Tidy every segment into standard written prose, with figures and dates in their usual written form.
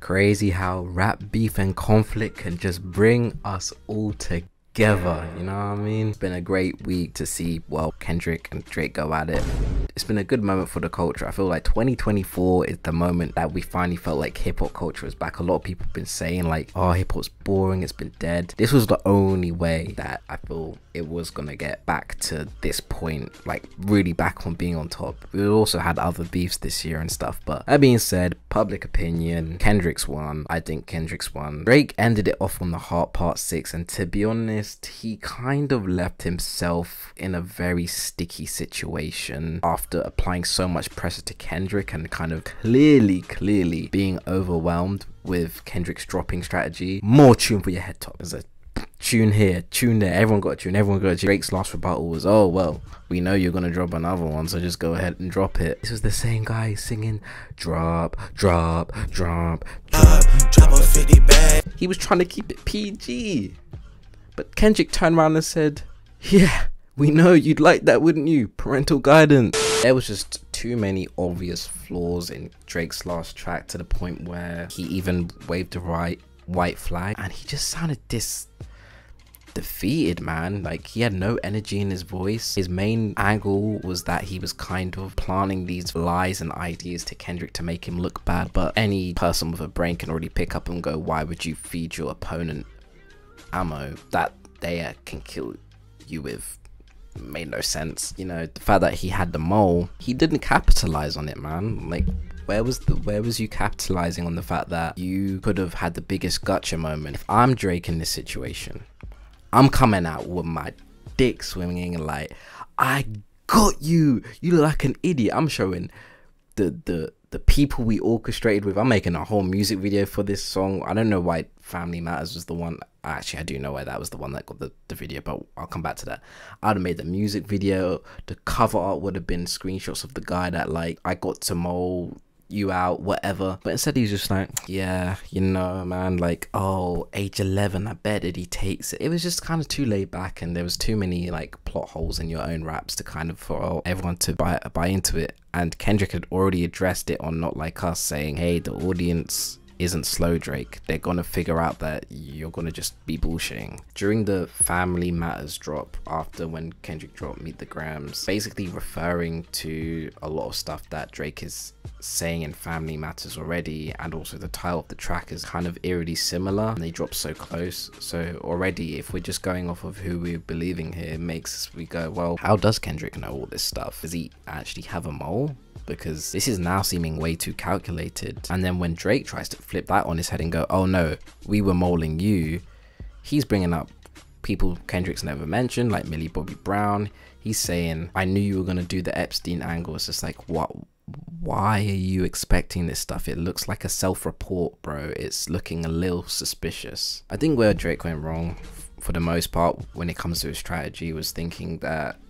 Crazy how rap beef and conflict can just bring us all together. You know what I mean? It's been a great week to see, well, Kendrick and Drake go at it. It's been a good moment for the culture. I feel like 2024 is the moment that we finally felt like hip-hop culture is back. A lot of people have been saying like, oh, hip-hop's boring, it's been dead. This was the only way that I feel it was gonna get back to this point, like really back on being on top. We also had other beefs this year and stuff, but that being said, public opinion, Kendrick's won. I think Kendrick's won. Drake ended it off on the Heart Part 6, and to be honest, he kind of left himself in a very sticky situation after applying so much pressure to Kendrick and kind of clearly being overwhelmed with Kendrick's dropping strategy. More tune for your head top. There's a tune here, tune there, everyone got a tune, everyone got a tune. Drake's last rebuttal was, oh well, we know you're gonna drop another one, so just go ahead and drop it. This was the same guy singing drop a 50 bag. He was trying to keep it PG, but Kendrick turned around and said, yeah, we know you'd like that, wouldn't you? Parental guidance. There was just too many obvious flaws in Drake's last track to the point where he even waved the white flag and he just sounded defeated, man. Like, he had no energy in his voice. His main angle was that he was kind of planting these lies and ideas to Kendrick to make him look bad, but any person with a brain can already pick up and go, why would you feed your opponent ammo that they can kill you with? Made no sense. You know, the fact that he had the mole, he didn't capitalize on it, man. Like, where was you capitalizing on the fact that you could have had the biggest gotcha moment? If I'm Drake in this situation, I'm coming out with my dick swinging and like, I got you, you look like an idiot. I'm showing the people we orchestrated with. I'm making a whole music video for this song. I don't know why Family Matters was the one. Actually, I do know why that was the one that got the video, but I'll come back to that. I'd have made the music video. The cover art would have been screenshots of the guy that like, I got to mole you out, whatever. But instead he's just like, yeah, you know, man, like, oh, age 11, I bet that he takes it. It was just kind of too laid back, and there was too many like plot holes in your own raps to kind of for everyone to buy into it. And Kendrick had already addressed it on Not Like Us, saying, hey, the audience isn't slow, Drake. They're gonna figure out that you're gonna just be bullshitting. During the Family Matters drop, after when Kendrick dropped Meet the Grams, basically referring to a lot of stuff that Drake is saying in Family Matters already, and also the title of the track is kind of eerily similar, and they drop so close. So already, if we're just going off of who we're believing here, it makes we go, well, how does Kendrick know all this stuff? Does he actually have a mole? Because this is now seeming way too calculated. And then when Drake tries to flip that on his head and go, oh no, we were moling you, he's bringing up people Kendrick's never mentioned, like Millie Bobby Brown. He's saying, I knew you were going to do the Epstein angle. It's just like, what? Why are you expecting this stuff? It looks like a self-report, bro. It's looking a little suspicious. I think where Drake went wrong for the most part when it comes to his strategy was thinking that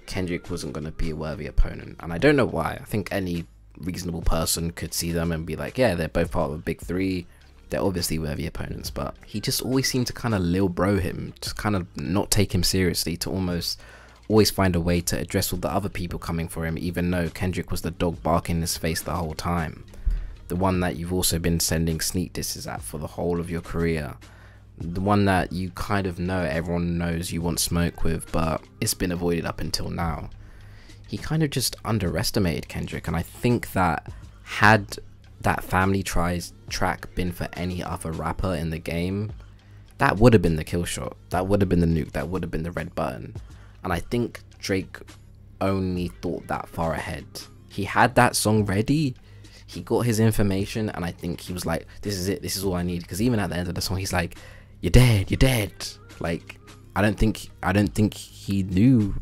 Kendrick wasn't going to be a worthy opponent, and I don't know why. I think any reasonable person could see them and be like, yeah, they're both part of a big three, they're obviously worthy opponents. But he just always seemed to kind of lil bro him, just kind of not take him seriously, to almost always find a way to address all the other people coming for him, even though Kendrick was the dog barking in his face the whole time, the one that you've also been sending sneak disses at for the whole of your career, the one that you kind of know everyone knows you want smoke with, but it's been avoided up until now. He kind of just underestimated Kendrick, and I think that had that Family Ties track been for any other rapper in the game, that would have been the kill shot, that would have been the nuke, that would have been the red button. And I think Drake only thought that far ahead. He had that song ready, he got his information, and I think he was like, this is it, this is all I need. Because even at the end of the song, he's like, you're dead, you're dead. Like, I don't think he knew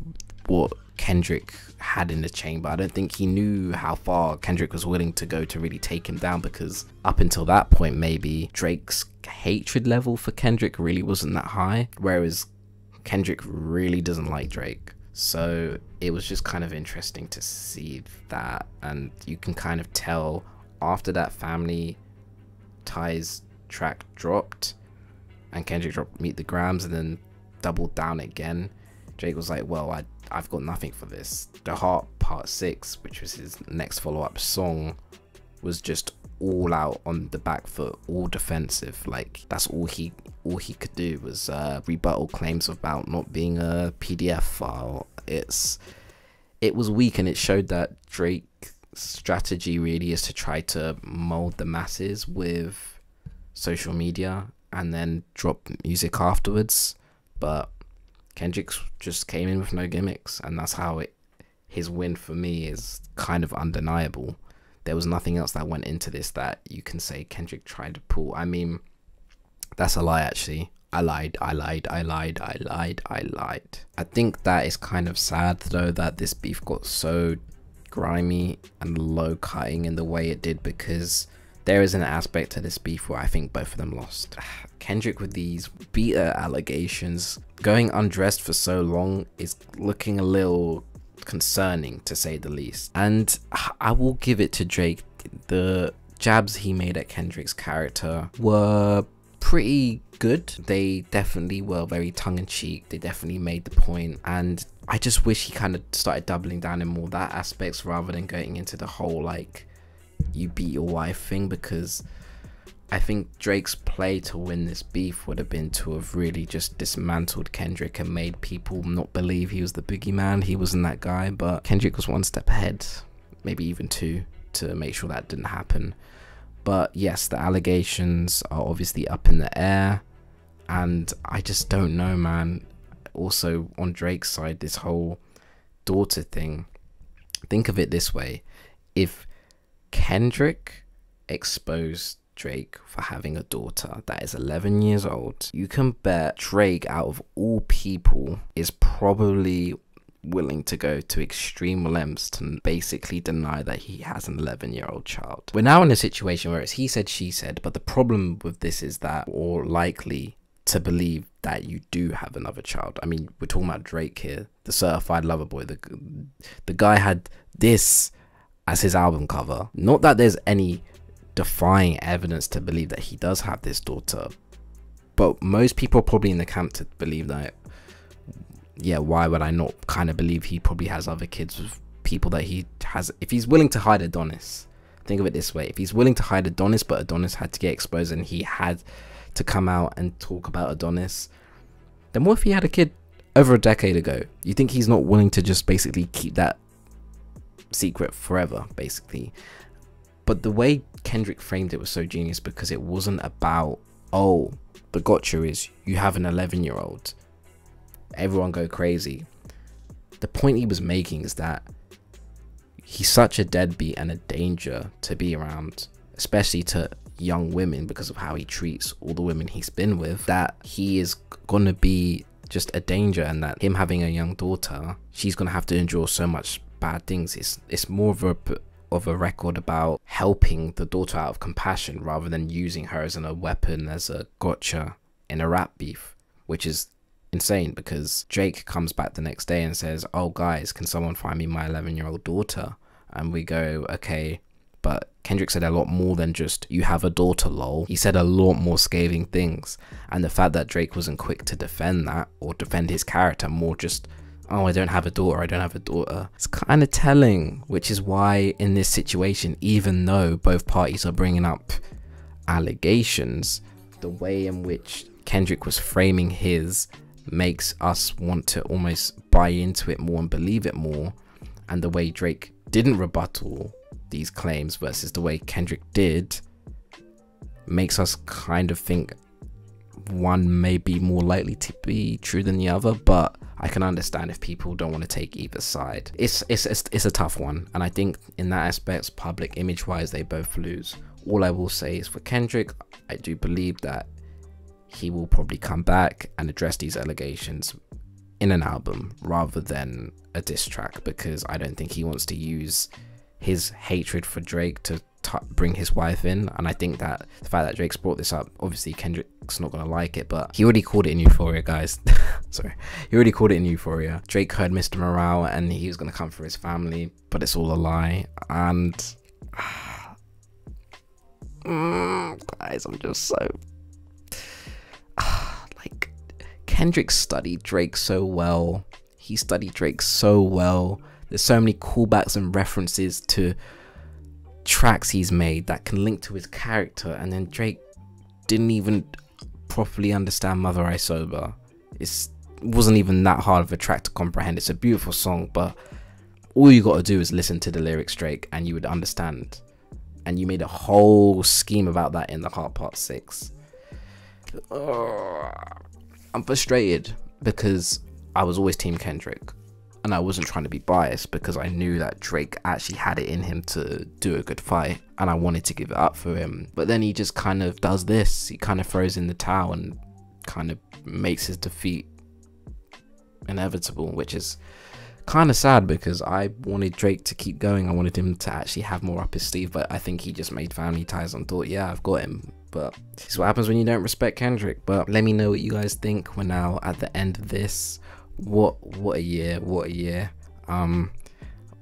what Kendrick had in the chamber. I don't think he knew how far Kendrick was willing to go to really take him down, because up until that point, maybe Drake's hatred level for Kendrick really wasn't that high, whereas Kendrick really doesn't like Drake. So it was just kind of interesting to see that, and you can kind of tell after that Family Ties track dropped and Kendrick dropped Meet the Grams and then doubled down again, Drake was like, well, I've got nothing for this. The Heart Part 6, which was his next follow-up song, was just all out on the back foot, all defensive. Like that's all he could do was rebuttal claims about not being a PDF file. It was weak, and it showed that Drake's strategy really is to try to mold the masses with social media and then drop music afterwards. But Kendrick just came in with no gimmicks, and that's how his win for me is kind of undeniable. There was nothing else that went into this that you can say Kendrick tried to pull. I mean, that's a lie actually. I lied. I think that is kind of sad though, that this beef got so grimy and low cutting in the way it did, because there is an aspect to this beef where I think both of them lost. Kendrick with these beta allegations, going undressed for so long is looking a little concerning to say the least. And I will give it to Drake, the jabs he made at Kendrick's character were pretty good. They definitely were very tongue-in-cheek. They definitely made the point, and I just wish he kind of started doubling down in more that aspects rather than going into the whole like you beat your wife thing, because I think Drake's play to win this beef would have been to have really just dismantled Kendrick and made people not believe he was the boogeyman. He wasn't that guy, but Kendrick was one step ahead, maybe even two, to make sure that didn't happen. But yes, the allegations are obviously up in the air, and I just don't know, man. Also on Drake's side, this whole daughter thing, think of it this way: if Kendrick exposed Drake for having a daughter that is 11 years old, you can bet Drake, out of all people, is probably willing to go to extreme lengths to basically deny that he has an 11-year-old child. We're now in a situation where it's he said, she said, but the problem with this is that we're likely to believe that you do have another child. I mean, we're talking about Drake here, the certified lover boy. The guy had this as his album cover. Not that there's any defying evidence to believe that he does have this daughter, but most people are probably in the camp to believe that, yeah, why would I not kind of believe he probably has other kids with people that he has. If he's willing to hide Adonis, think of it this way: if he's willing to hide Adonis, but Adonis had to get exposed and he had to come out and talk about Adonis, then what if he had a kid over a decade ago? You think he's not willing to just basically keep that secret forever, basically? But the way Kendrick framed it was so genius, because it wasn't about, oh, the gotcha is you have an 11-year-old, everyone go crazy. The point he was making is that he's such a deadbeat and a danger to be around, especially to young women, because of how he treats all the women he's been with, that he is gonna be just a danger, and that him having a young daughter, she's gonna have to endure so much bad things. It's more of a record about helping the daughter out of compassion rather than using her as a weapon, as a gotcha in a rap beef, which is insane, because Drake comes back the next day and says, oh guys, can someone find me my 11-year-old daughter? And we go, okay, but Kendrick said a lot more than just you have a daughter, lol. He said a lot more scathing things, and the fact that Drake wasn't quick to defend that or defend his character, more just, oh, I don't have a daughter, I don't have a daughter, it's kind of telling. Which is why in this situation, even though both parties are bringing up allegations, the way in which Kendrick was framing his makes us want to almost buy into it more and believe it more, and the way Drake didn't rebuttal these claims versus the way Kendrick did makes us kind of think one may be more likely to be true than the other. But I can understand if people don't want to take either side. It's a tough one, and I think in that aspect, public image wise, they both lose. All I will say is for Kendrick, I do believe that he will probably come back and address these allegations in an album rather than a diss track, because I don't think he wants to use his hatred for Drake to bring his wife in. And I think that the fact that Drake's brought this up, obviously Kendrick's not gonna like it, but he already called it in Euphoria, guys. Sorry, he already called it in Euphoria. Drake heard Mr. Morale and he was gonna come for his family, but it's all a lie. And guys, I'm just so like, Kendrick studied Drake so well. He studied Drake so well. There's so many callbacks and references to tracks he's made that can link to his character, and then Drake didn't even properly understand Mother I Sober. It wasn't even that hard of a track to comprehend. It's a beautiful song, but all you got to do is listen to the lyrics, Drake, and you would understand. And you made a whole scheme about that in The Heart Part 6. I'm frustrated because I was always Team Kendrick, and I wasn't trying to be biased because I knew that Drake actually had it in him to do a good fight, and I wanted to give it up for him. But then he just kind of does this. He kind of throws in the towel and kind of makes his defeat inevitable, which is kind of sad because I wanted Drake to keep going. I wanted him to actually have more up his sleeve, but I think he just made family ties and thought, yeah, I've got him. But this is what happens when you don't respect Kendrick. But let me know what you guys think. We're now at the end of this. What a year, what a year.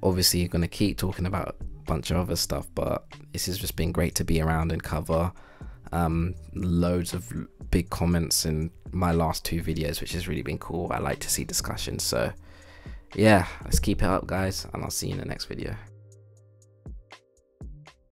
Obviously you're gonna keep talking about a bunch of other stuff, but this has just been great to be around and cover. Loads of big comments in my last 2 videos, which has really been cool. I like to see discussions, so yeah, let's keep it up, guys, and I'll see you in the next video.